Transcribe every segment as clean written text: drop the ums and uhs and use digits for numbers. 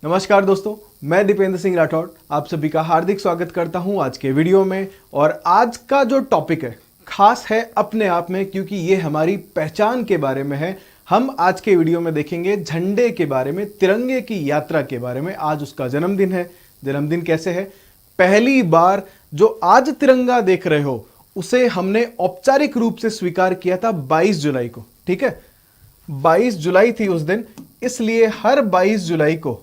नमस्कार दोस्तों, मैं दीपेंद्र सिंह राठौड़ आप सभी का हार्दिक स्वागत करता हूं आज के वीडियो में। और आज का जो टॉपिक है खास है अपने आप में, क्योंकि ये हमारी पहचान के बारे में है। हम आज के वीडियो में देखेंगे झंडे के बारे में, तिरंगे की यात्रा के बारे में। आज उसका जन्मदिन है। जन्मदिन कैसे है? पहली बार जो आज तिरंगा देख रहे हो उसे हमने औपचारिक रूप से स्वीकार किया था 22 जुलाई को। ठीक है, 22 जुलाई थी उस दिन, इसलिए हर 22 जुलाई को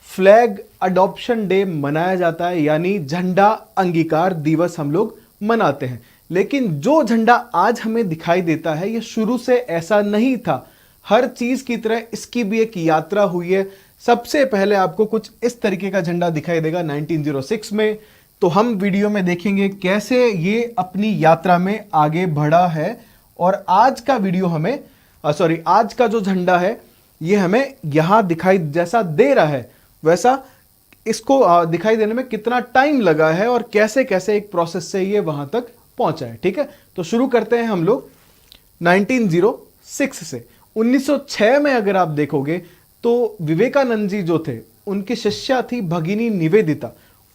फ्लैग अडॉप्शन डे मनाया जाता है, यानी झंडा अंगीकार दिवस हम लोग मनाते हैं। लेकिन जो झंडा आज हमें दिखाई देता है ये शुरू से ऐसा नहीं था। हर चीज की तरह इसकी भी एक यात्रा हुई है। सबसे पहले आपको कुछ इस तरीके का झंडा दिखाई देगा 1906 में। तो हम वीडियो में देखेंगे कैसे ये अपनी यात्रा में आगे बढ़ा है। और आज का वीडियो हमें आज का जो झंडा है ये हमें यहां दिखाई जैसा दे रहा है वैसा इसको दिखाई देने में कितना टाइम लगा है और कैसे कैसे एक प्रोसेस से ये वहां तक पहुंचा है। ठीक है, तो शुरू करते हैं हम लोग 1906 से। 1906 में अगर आप देखोगे तो विवेकानंद जी जो थे उनकी शिष्या थी भगिनी निवेदिता।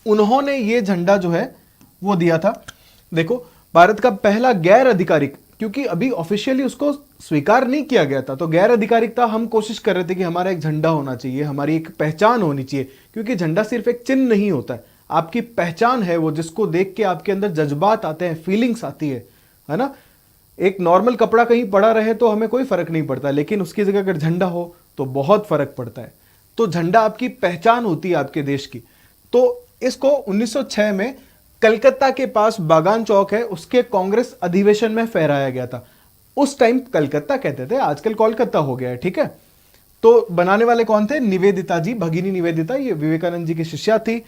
उन्होंने ये झंडा जो है वो दिया था। देखो, भारत का पहला गैर आधिकारिक, क्योंकि अभी ऑफिशियली उसको स्वीकार नहीं किया गया था, तो गैर आधिकारिक था। हम कोशिश कर रहे थे कि हमारा एक झंडा होना चाहिए, हमारी एक पहचान होनी चाहिए, क्योंकि झंडा सिर्फ एक चिन्ह नहीं होता है, आपकी पहचान है वो, जिसको देख के आपके अंदर जज्बात आते हैं, फीलिंग्स आती है ना। एक नॉर्मल कपड़ा कहीं पड़ा रहे तो हमें कोई फर्क नहीं पड़ता, लेकिन उसकी जगह अगर झंडा हो तो बहुत फर्क पड़ता है। तो झंडा आपकी पहचान होती है आपके देश की। तो इसको 1906 में कलकत्ता के पास बागान चौक है, उसके कांग्रेस अधिवेशन में फहराया गया था। उस टाइम कलकत्ता कहते थे, आजकल कोलकाता हो गया है। ठीक है, तो बनाने वाले कौन थे? निवेदिता जी, भगिनी निवेदिता। ये विवेकानंद जी की शिष्या थी।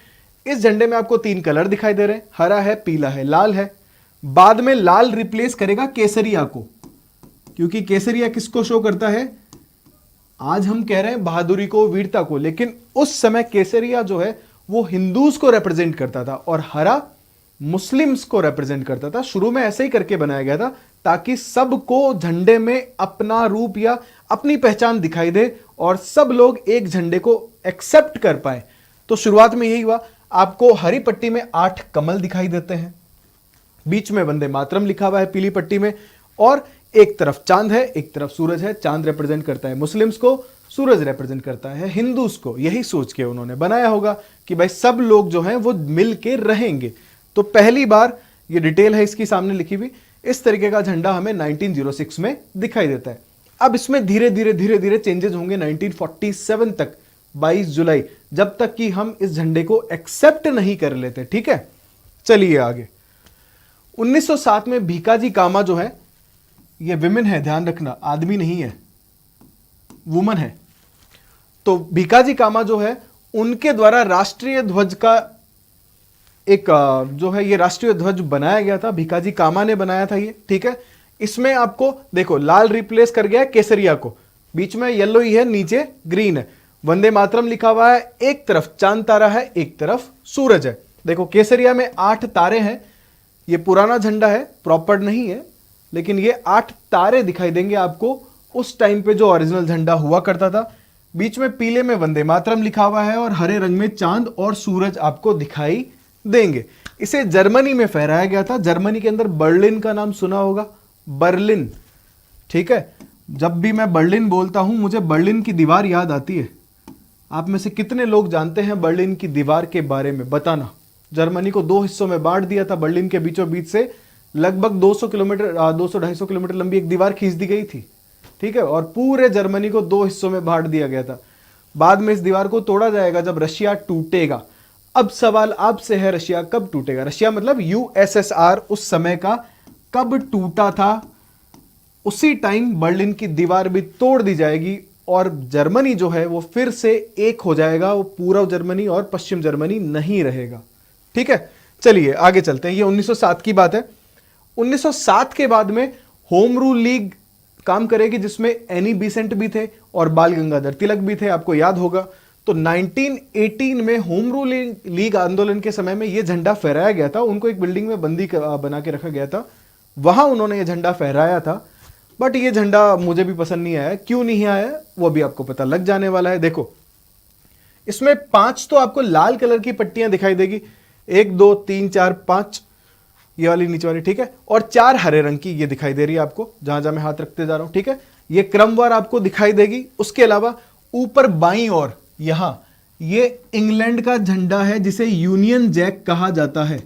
इस झंडे में आपको 3 कलर दिखाई दे रहे हैं, हरा है, पीला है, लाल है। बाद में लाल रिप्लेस करेगा केसरिया को, क्योंकि केसरिया किसको शो करता है? आज हम कह रहे हैं बहादुरी को, वीरता को, लेकिन उस समय केसरिया जो है वो हिंदूज को रिप्रेजेंट करता था और हरा मुस्लिम्स को रिप्रेजेंट करता था। शुरू में ऐसे ही करके बनाया गया था ताकि सबको झंडे में अपना रूप या अपनी पहचान दिखाई दे और सब लोग एक झंडे को एक्सेप्ट कर पाए। तो शुरुआत में यही हुआ। आपको हरी पट्टी में 8 कमल दिखाई देते हैं, बीच में वंदे मातरम लिखा हुआ है पीली पट्टी में, और एक तरफ चांद है, एक तरफ सूरज है। चांद रिप्रेजेंट करता है मुस्लिम्स को, सूरज रिप्रेजेंट करता है हिंदूज को। यही सोच के उन्होंने बनाया होगा कि भाई सब लोग जो हैं वो मिल के रहेंगे। तो पहली बार ये डिटेल है इसकी सामने लिखी हुई। इस तरीके का झंडा हमें 1906 में दिखाई देता है। अब इसमें धीरे धीरे चेंजेस होंगे 1947 तक, 22 जुलाई, जब तक कि हम इस झंडे को एक्सेप्ट नहीं कर लेते। ठीक है, चलिए आगे। 1907 में भीकाजी कामा जो है, ये विमेन है, ध्यान रखना, आदमी नहीं है, वुमन है। तो भीकाजी कामा जो है उनके द्वारा राष्ट्रीय ध्वज का एक जो है ये राष्ट्रीय ध्वज बनाया गया था। भीकाजी कामा ने बनाया था ये। ठीक है, इसमें आपको देखो लाल रिप्लेस कर गया केसरिया को, बीच में येलो ही है, नीचे ग्रीन है। वंदे मातरम लिखा हुआ है, एक तरफ चांद तारा है, एक तरफ सूरज है। देखो केसरिया में 8 तारे हैं। ये पुराना झंडा है, प्रॉपर नहीं है, लेकिन ये 8 तारे दिखाई देंगे आपको उस टाइम पे जो ओरिजिनल झंडा हुआ करता था। बीच में पीले में वंदे मातरम लिखा हुआ है और हरे रंग में चांद और सूरज आपको दिखाई देंगे। इसे जर्मनी में फहराया गया था। जर्मनी के अंदर बर्लिन का नाम सुना होगा, बर्लिन। ठीक है, जब भी मैं बर्लिन बोलता हूं मुझे बर्लिन की दीवार याद आती है। आप में से कितने लोग जानते हैं बर्लिन की दीवार के बारे में? बताना। जर्मनी को 2 हिस्सों में बांट दिया था। बर्लिन के बीचों बीच से लगभग 200 किलोमीटर 200-250 किलोमीटर लंबी एक दीवार खींच दी गई थी। ठीक है, और पूरे जर्मनी को 2 हिस्सों में बांट दिया गया था। बाद में इस दीवार को तोड़ा जाएगा जब रशिया टूटेगा। अब सवाल आपसे है, रशिया कब टूटेगा? रशिया मतलब यूएसएसआर उस समय का कब टूटा था? उसी टाइम बर्लिन की दीवार भी तोड़ दी जाएगी और जर्मनी जो है वो फिर से एक हो जाएगा। वो पूर्व जर्मनी और पश्चिम जर्मनी नहीं रहेगा। ठीक है, चलिए आगे चलते हैं। ये 1907 की बात है। 1907 के बाद में होम रूल लीग काम करेगी, जिसमें एनी बेसेंट भी थे और बाल गंगाधर तिलक भी थे, आपको याद होगा। तो 1918 में होम रूल लीग आंदोलन के समय में यह झंडा फहराया गया था। उनको एक बिल्डिंग में बंदी बना के रखा गया था, वहां उन्होंने ये झंडा फहराया था। बट ये झंडा मुझे भी पसंद नहीं आया। क्यों नहीं आया वो भी आपको पता लग जाने वाला है। देखो, इसमें 5 तो आपको लाल कलर की पट्टियां दिखाई देगी, 1 2 3 4 5 ये वाली नीचे वाली, ठीक है, और 4 हरे रंग की ये दिखाई दे रही है आपको, जहां जहां मैं हाथ रखते जा रहा हूं, ठीक है, ये क्रमवार आपको दिखाई देगी। उसके अलावा ऊपर बाईं ओर यहां ये इंग्लैंड का झंडा है जिसे यूनियन जैक कहा जाता है।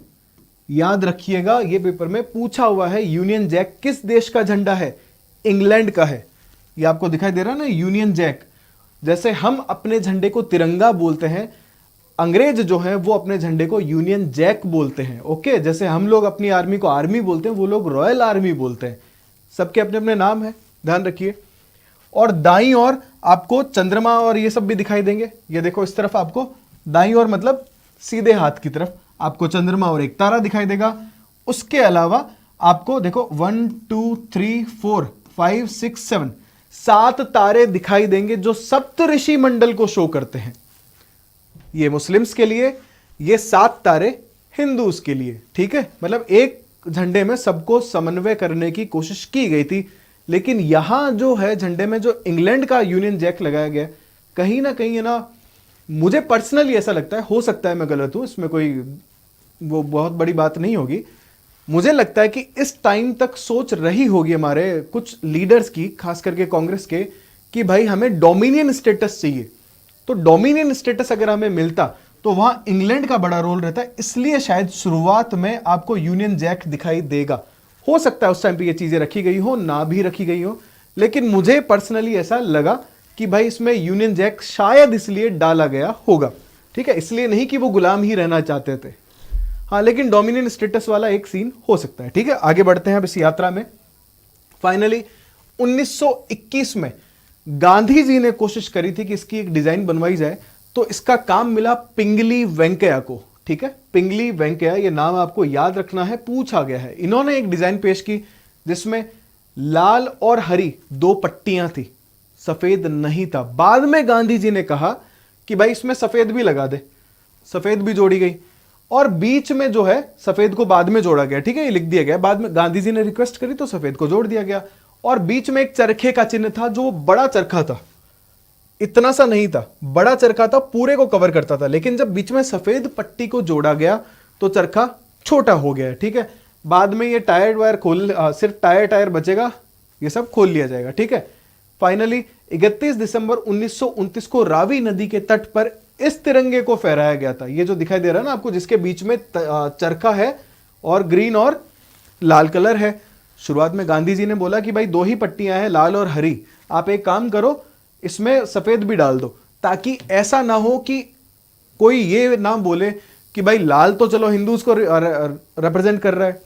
याद रखिएगा, ये पेपर में पूछा हुआ है, यूनियन जैक किस देश का झंडा है? इंग्लैंड का है। ये आपको दिखाई दे रहा है ना, यूनियन जैक। जैसे हम अपने झंडे को तिरंगा बोलते हैं, अंग्रेज जो है वो अपने झंडे को यूनियन जैक बोलते हैं। ओके, जैसे हम लोग अपनी आर्मी को आर्मी बोलते हैं, वो लोग रॉयल आर्मी बोलते हैं। सबके अपने अपने नाम है, ध्यान रखिए। और दाईं ओर आपको चंद्रमा और ये सब भी दिखाई देंगे। ये देखो, इस तरफ आपको दाईं ओर मतलब सीधे हाथ की तरफ आपको चंद्रमा और एक तारा दिखाई देगा। उसके अलावा आपको देखो 1 2 3 4 5 6 7 7 तारे दिखाई देंगे जो सप्तऋषि मंडल को शो करते हैं। ये मुस्लिम्स के लिए, ये 7 तारे हिंदूज के लिए, ठीक है। मतलब एक झंडे में सबको समन्वय करने की कोशिश की गई थी। लेकिन यहां जो है झंडे में जो इंग्लैंड का यूनियन जैक लगाया गया, कहीं ना कहीं है ना, मुझे पर्सनली ऐसा लगता है, हो सकता है मैं गलत हूं, इसमें कोई वो बहुत बड़ी बात नहीं होगी। मुझे लगता है कि इस टाइम तक सोच रही होगी हमारे कुछ लीडर्स की, खास करके कांग्रेस के, कि भाई हमें डोमिनियन स्टेटस चाहिए। तो डोमिनियन स्टेटस अगर हमें मिलता तो वहां इंग्लैंड का बड़ा रोल रहता है, इसलिए शायद शुरुआत में आपको यूनियन जैक दिखाई देगा। हो सकता है उस टाइम पे ये चीजें रखी गई हो, ना भी रखी गई हो, लेकिन मुझे पर्सनली ऐसा लगा कि भाई इसमें यूनियन जैक शायद इसलिए डाला गया होगा, ठीक है। इसलिए नहीं कि वो गुलाम ही रहना चाहते थे, हाँ, लेकिन डोमिनियन स्टेटस वाला एक सीन हो सकता है, ठीक है। आगे बढ़ते हैं अब इस यात्रा में। फाइनली 1921 में गांधी जी ने कोशिश करी थी कि इसकी एक डिजाइन बनवाई जाए, तो इसका काम मिला पिंगली वेंकैया को, ठीक है। पिंगली वेंकैया, ये नाम आपको याद रखना है, पूछा गया है। इन्होंने एक डिजाइन पेश की जिसमें लाल और हरी 2 पट्टियां थी, सफेद नहीं था। बाद में गांधी जी ने कहा कि भाई इसमें सफेद भी लगा दे, सफेद भी जोड़ी गई, और बीच में जो है सफेद को बाद में जोड़ा गया, ठीक है, ये लिख दिया गया। बाद में गांधी जी ने रिक्वेस्ट करी तो सफेद को जोड़ दिया गया, और बीच में एक चरखे का चिन्ह था जो बड़ा चरखा था, इतना सा नहीं था, बड़ा चरखा था, पूरे को कवर करता था। लेकिन जब बीच में सफेद पट्टी को जोड़ा गया तो चरखा छोटा हो गया, ठीक है। बाद में ये टायर वायर सिर्फ टायर बचेगा, ये सब खोल लिया जाएगा, ठीक है। फाइनली 31 दिसंबर 1929 को रावी नदी के तट पर इस तिरंगे को फहराया गया था। ये जो दिखाई दे रहा है ना आपको, जिसके बीच में चरखा है और ग्रीन और लाल कलर है। शुरुआत में गांधी जी ने बोला कि भाई 2 ही पट्टियां हैं, लाल और हरी, आप एक काम करो इसमें सफेद भी डाल दो, ताकि ऐसा ना हो कि कोई ये ना बोले कि भाई लाल तो चलो हिंदूज को रिप्रेजेंट कर रहा है,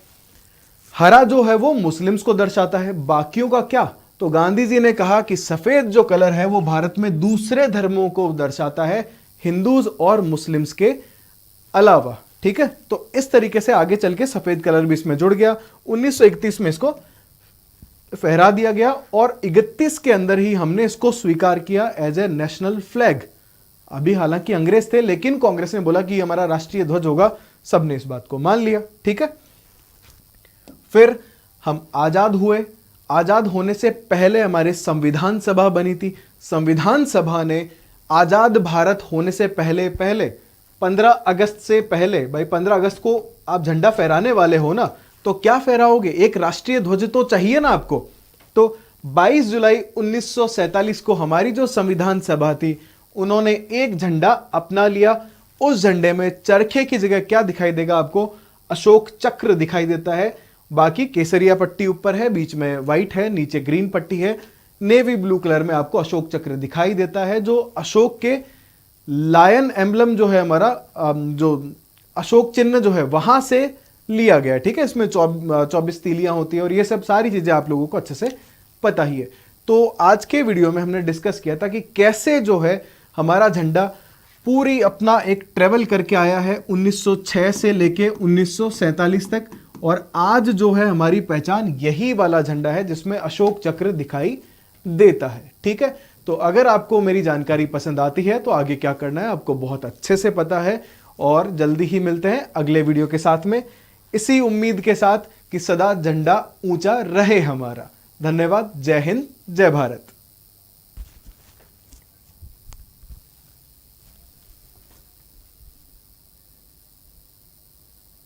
हरा जो है वो मुस्लिम्स को दर्शाता है, बाकियों का क्या। तो गांधी जी ने कहा कि सफेद जो कलर है वो भारत में दूसरे धर्मों को दर्शाता है, हिंदूज और मुस्लिम्स के अलावा, ठीक है। तो इस तरीके से आगे चल के सफेद कलर भी इसमें जुड़ गया। 1931 में इसको फहरा दिया गया, और 31 के अंदर ही हमने इसको स्वीकार किया एज ए नेशनल फ्लैग। अभी हालांकि अंग्रेज थे, लेकिन कांग्रेस ने बोला कि हमारा राष्ट्रीय ध्वज होगा, सबने इस बात को मान लिया, ठीक है। फिर हम आजाद हुए। आजाद होने से पहले हमारे संविधान सभा बनी थी। संविधान सभा ने आजाद भारत होने से पहले 15 अगस्त से पहले, भाई 15 अगस्त को आप झंडा फहराने वाले हो ना, तो क्या फहराओगे? एक राष्ट्रीय ध्वज तो चाहिए ना आपको। तो 22 जुलाई 1947 को हमारी जो संविधान सभा थी, उन्होंने एक झंडा अपना लिया। उस झंडे में चरखे की जगह क्या दिखाई देगा आपको? अशोक चक्र दिखाई देता है। बाकी केसरिया पट्टी ऊपर है, बीच में व्हाइट है, नीचे ग्रीन पट्टी है, नेवी ब्लू कलर में आपको अशोक चक्र दिखाई देता है, जो अशोक के लायन एम्बलम जो है हमारा, जो अशोक चिन्ह जो है वहां से लिया गया, ठीक है। इसमें 24 तीलियां होती है, और ये सब सारी चीजें आप लोगों को अच्छे से पता ही है। तो आज के वीडियो में हमने डिस्कस किया था कि कैसे जो है हमारा झंडा पूरी अपना एक ट्रेवल करके आया है 1906 से लेके 1947 तक, और आज जो है हमारी पहचान यही वाला झंडा है जिसमें अशोक चक्र दिखाई देता है, ठीक है। तो अगर आपको मेरी जानकारी पसंद आती है तो आगे क्या करना है आपको बहुत अच्छे से पता है, और जल्दी ही मिलते हैं अगले वीडियो के साथ में, इसी उम्मीद के साथ कि सदा झंडा ऊंचा रहे हमारा। धन्यवाद। जय हिंद, जय भारत।